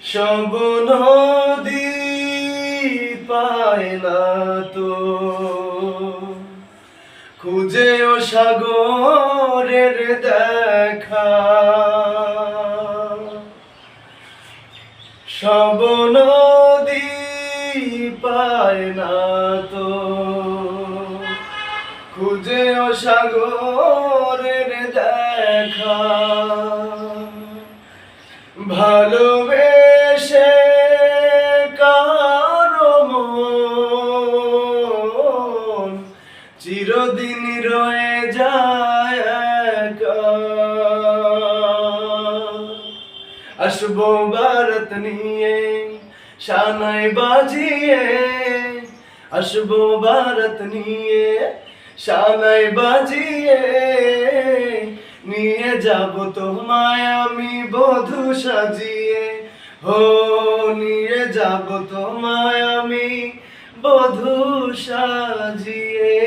সব নদী পায় না তো খুঁজেও সাগরের দেখা, সব নদী পায় না তো খুঁজেও সাগরের দেখা। ভালোবেসে কারো মন চিরদিন রয়ে যায় একা। আসবো ভারত নিয়ে শানাই বাজিয়ে, আসবো ভারত নিয়ে শানাই বাজিয়ে, নিয়ে যাব তোমায় আমি বধূ সাজিয়ে। হো নিয়ে যাব তোমায় আমি বধূ সাজিয়ে।